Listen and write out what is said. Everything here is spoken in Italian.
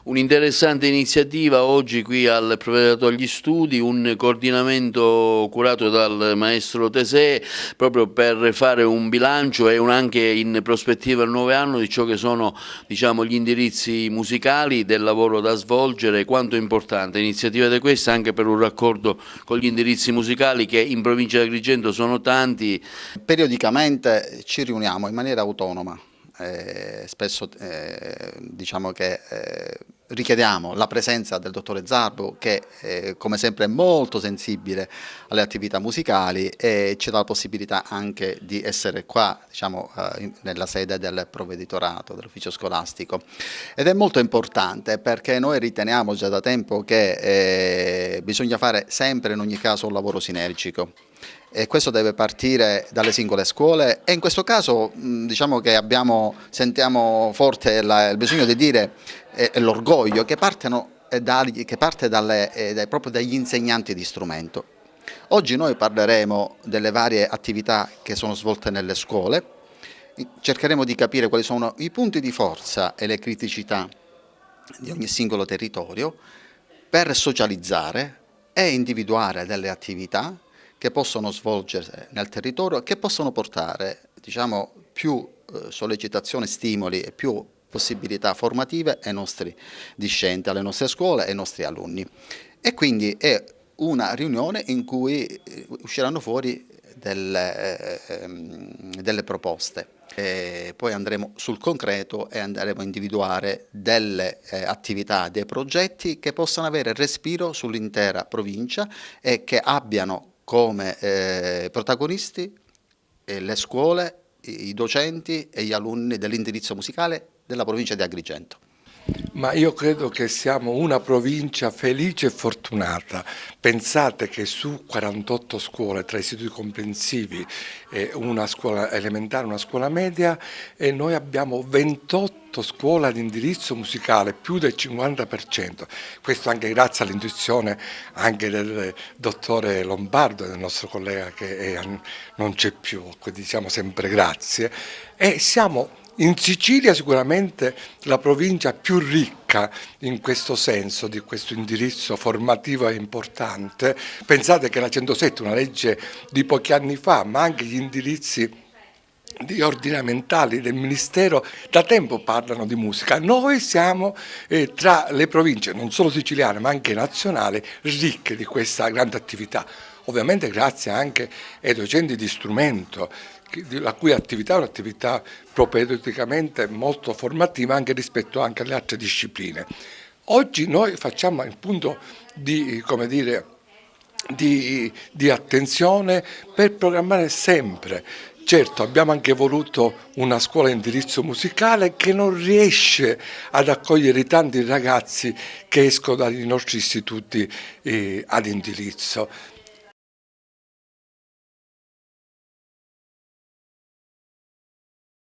Un'interessante iniziativa oggi qui al Provvedato agli Studi, un coordinamento curato dal maestro Tesè proprio per fare un bilancio e anche in prospettiva al nuovo anno di ciò che sono, diciamo, gli indirizzi musicali del lavoro da svolgere, quanto è importante. Iniziativa di questa anche per un raccordo con gli indirizzi musicali che in provincia di Agrigento sono tanti. Periodicamente ci riuniamo in maniera autonoma. Spesso diciamo che richiediamo la presenza del dottore Zarbo che come sempre è molto sensibile alle attività musicali e ci dà la possibilità anche di essere qua, diciamo, nella sede del provveditorato, dell'ufficio scolastico, ed è molto importante perché noi riteniamo già da tempo che bisogna fare sempre in ogni caso un lavoro sinergico. E questo deve partire dalle singole scuole e in questo caso diciamo che sentiamo forte il bisogno di dire l'orgoglio che parte proprio dagli insegnanti di strumento. Oggi noi parleremo delle varie attività che sono svolte nelle scuole, cercheremo di capire quali sono i punti di forza e le criticità di ogni singolo territorio per socializzare e individuare delle attività che possono svolgersi nel territorio, che possono portare, diciamo, più sollecitazione, stimoli e più possibilità formative ai nostri discenti, alle nostre scuole e ai nostri alunni. E quindi è una riunione in cui usciranno fuori delle proposte. E poi andremo sul concreto e andremo a individuare delle attività, dei progetti che possano avere respiro sull'intera provincia e che abbiano come protagonisti le scuole, i docenti e gli alunni dell'indirizzo musicale della provincia di Agrigento. Ma io credo che siamo una provincia felice e fortunata. Pensate che su 48 scuole, tra istituti comprensivi, una scuola elementare, una scuola media, e noi abbiamo 28 scuole ad indirizzo musicale, più del 50%. Questo anche grazie all'intuizione anche del dottore Lombardo, del nostro collega che non c'è più, quindi diciamo sempre grazie. E siamo in Sicilia sicuramente la provincia più ricca in questo senso, di questo indirizzo formativo importante. Pensate che la 107 è una legge di pochi anni fa, ma anche gli indirizzi ordinamentali del Ministero da tempo parlano di musica. Noi siamo tra le province, non solo siciliane ma anche nazionali, ricche di questa grande attività. Ovviamente grazie anche ai docenti di strumento, la cui attività è un'attività propedeuticamente molto formativa anche rispetto anche alle altre discipline. Oggi noi facciamo il punto di, come dire, di attenzione per programmare sempre. Certo, abbiamo anche voluto una scuola a indirizzo musicale che non riesce ad accogliere i tanti ragazzi che escono dai nostri istituti ad indirizzo.